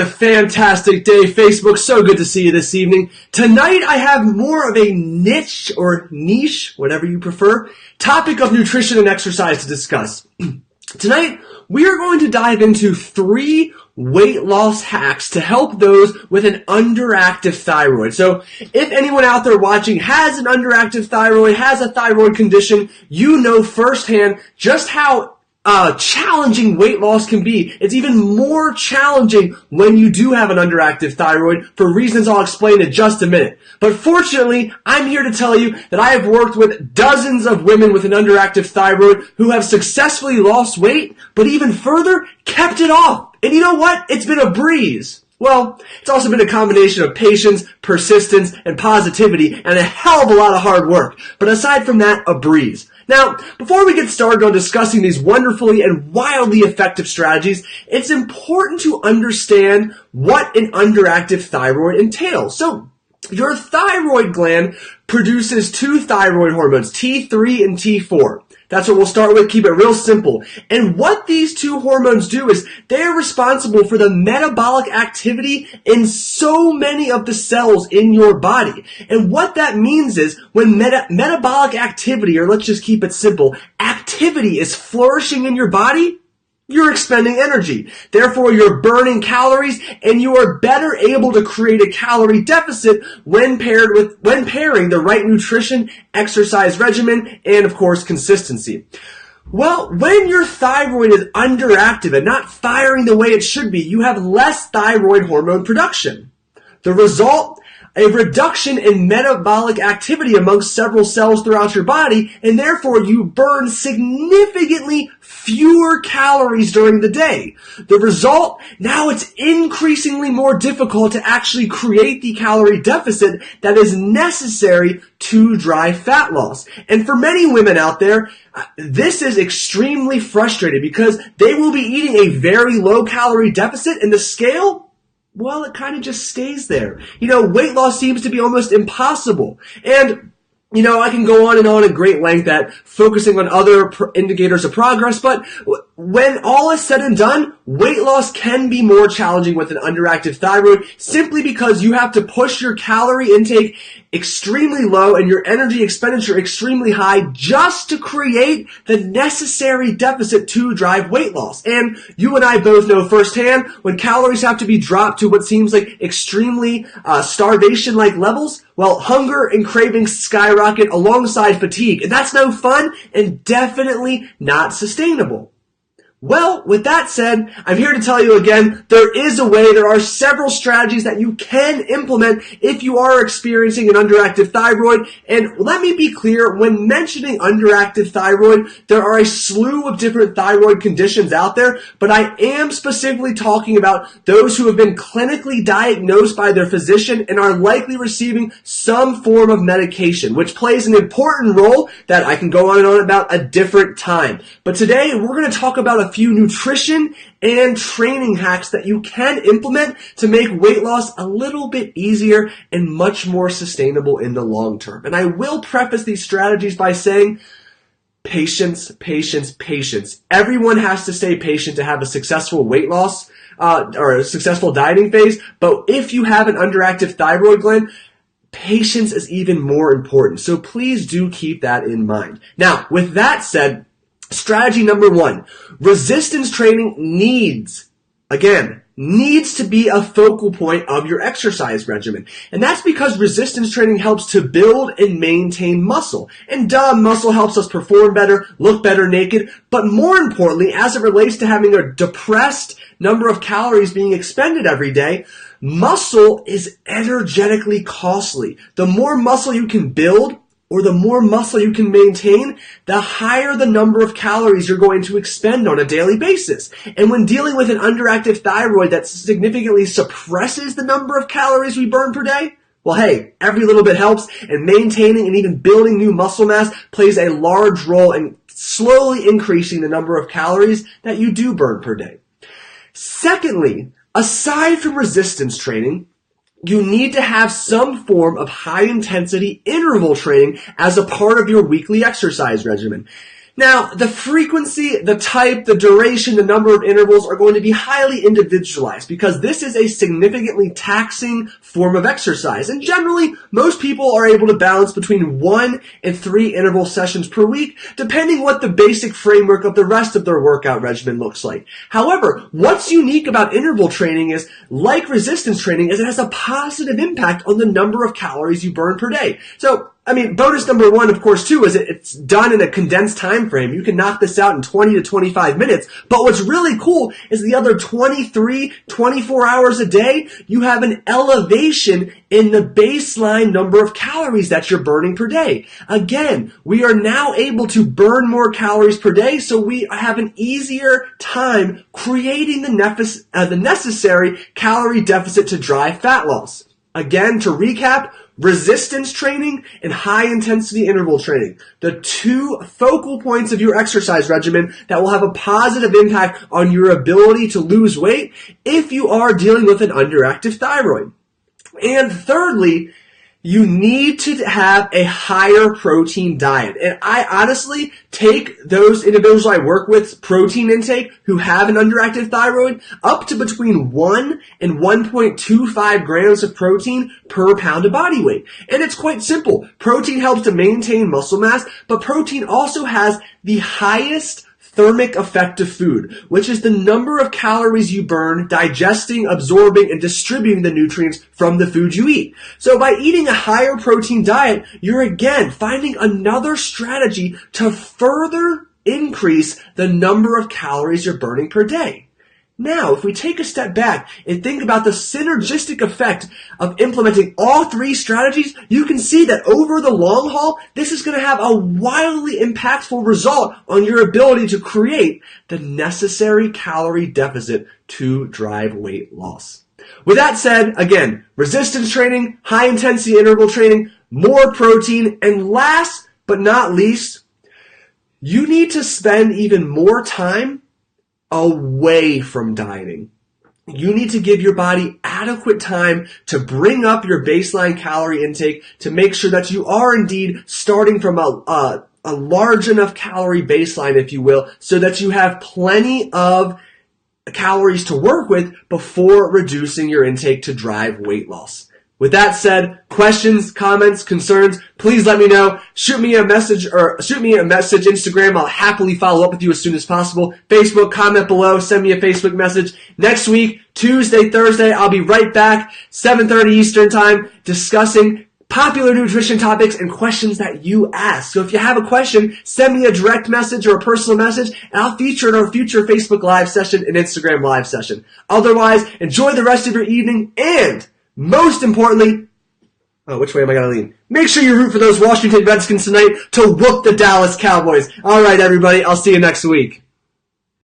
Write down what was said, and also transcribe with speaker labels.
Speaker 1: A fantastic day, Facebook. So good to see you this evening. Tonight I have more of a niche, whatever you prefer, topic of nutrition and exercise to discuss. Tonight we are going to dive into 3 weight loss hacks to help those with an underactive thyroid. So if anyone out there watching has an underactive thyroid, has a thyroid condition, you know firsthand just how challenging weight loss can be. It's even more challenging when you do have an underactive thyroid for reasons I'll explain in just a minute. But fortunately, I'm here to tell you that I have worked with dozens of women with an underactive thyroid who have successfully lost weight, but even further, kept it off. And you know what? It's been a breeze. Well, it's also been a combination of patience, persistence, and positivity, and a hell of a lot of hard work. But aside from that, a breeze. Now, before we get started on discussing these wonderfully and wildly effective strategies, it's important to understand what an underactive thyroid entails. So, your thyroid gland produces 2 thyroid hormones, T3 and T4. That's what we'll start with. Keep it real simple. And what these 2 hormones do is they are responsible for the metabolic activity in so many of the cells in your body. And what that means is when metabolic activity, or let's just keep it simple, activity is flourishing in your body, you're expending energy. Therefore, you're burning calories, and you are better able to create a calorie deficit when pairing the right nutrition, exercise regimen, and of course, consistency. Well, when your thyroid is underactive and not firing the way it should be, you have less thyroid hormone production. The result? A reduction in metabolic activity amongst several cells throughout your body, and therefore you burn significantly fewer calories during the day. The result? Now it's increasingly more difficult to actually create the calorie deficit that is necessary to drive fat loss. And for many women out there, this is extremely frustrating because they will be eating a very low calorie deficit, and the scale, well, it kind of just stays there. Weight loss seems to be almost impossible. And, I can go on and on at great length at focusing on other indicators of progress, but when all is said and done, weight loss can be more challenging with an underactive thyroid simply because you have to push your calorie intake extremely low and your energy expenditure extremely high just to create the necessary deficit to drive weight loss. And you and I both know firsthand when calories have to be dropped to what seems like extremely starvation-like levels, well, hunger and cravings skyrocket alongside fatigue. And that's no fun and definitely not sustainable. Well, with that said, I'm here to tell you again, there is a way. There are several strategies that you can implement if you are experiencing an underactive thyroid. And let me be clear, when mentioning underactive thyroid, there are a slew of different thyroid conditions out there, but I am specifically talking about those who have been clinically diagnosed by their physician and are likely receiving some form of medication, which plays an important role that I can go on and on about a different time. But today, we're going to talk about a few nutrition and training hacks that you can implement to make weight loss a little bit easier and much more sustainable in the long term. And I will preface these strategies by saying, patience, patience, patience. Everyone has to stay patient to have a successful weight loss or a successful dieting phase. But if you have an underactive thyroid gland, patience is even more important. So please do keep that in mind. Now, with that said, strategy number 1, resistance training needs to be a focal point of your exercise regimen. And that's because resistance training helps to build and maintain muscle. And muscle helps us perform better, look better naked, but more importantly, as it relates to having a depressed number of calories being expended every day, muscle is energetically costly. The more muscle you can build, or the more muscle you can maintain, the higher the number of calories you're going to expend on a daily basis. And when dealing with an underactive thyroid that significantly suppresses the number of calories we burn per day, well, hey, every little bit helps, and maintaining and even building new muscle mass plays a large role in slowly increasing the number of calories that you do burn per day. Secondly, aside from resistance training, you need to have some form of high-intensity interval training as a part of your weekly exercise regimen. Now, the frequency, the type, the duration, the number of intervals are going to be highly individualized because this is a significantly taxing form of exercise. And generally, most people are able to balance between 1 and 3 interval sessions per week, depending what the basic framework of the rest of their workout regimen looks like. However, what's unique about interval training is, like resistance training, is it has a positive impact on the number of calories you burn per day. So, bonus number 1, of course, too, is it's done in a condensed time frame. You can knock this out in 20 to 25 minutes. But what's really cool is the other 23, 24 hours a day, you have an elevation in the baseline number of calories that you're burning per day. Again, we are now able to burn more calories per day, so we have an easier time creating the necessary calorie deficit to drive fat loss. Again, to recap, resistance training and high-intensity interval training, the 2 focal points of your exercise regimen that will have a positive impact on your ability to lose weight if you are dealing with an underactive thyroid. And thirdly, you need to have a higher protein diet. And I honestly take those individuals I work with protein intake who have an underactive thyroid up to between 1 and 1.25 grams of protein per pound of body weight. And it's quite simple. Protein helps to maintain muscle mass, but protein also has the highest thermic effect of food, which is the number of calories you burn digesting, absorbing, and distributing the nutrients from the food you eat. So by eating a higher protein diet, you're again finding another strategy to further increase the number of calories you're burning per day. Now, if we take a step back and think about the synergistic effect of implementing all 3 strategies, you can see that over the long haul, this is going to have a wildly impactful result on your ability to create the necessary calorie deficit to drive weight loss. With that said, again, resistance training, high-intensity interval training, more protein, and last but not least, you need to spend even more time away from dieting. You need to give your body adequate time to bring up your baseline calorie intake to make sure that you are indeed starting from a large enough calorie baseline, if you will, so that you have plenty of calories to work with before reducing your intake to drive weight loss. With that said, questions, comments, concerns, please let me know. Shoot me a message Instagram. I'll happily follow up with you as soon as possible. Facebook, comment below, send me a Facebook message. Next week, Tuesday, Thursday, I'll be right back, 7:30 Eastern time, discussing popular nutrition topics and questions that you ask. So if you have a question, send me a direct message or a personal message, and I'll feature it in our future Facebook Live session and Instagram Live session. Otherwise, enjoy the rest of your evening, and most importantly, which way am I going to lean? Make sure you root for those Washington Redskins tonight to whoop the Dallas Cowboys. All right, everybody. I'll see you next week.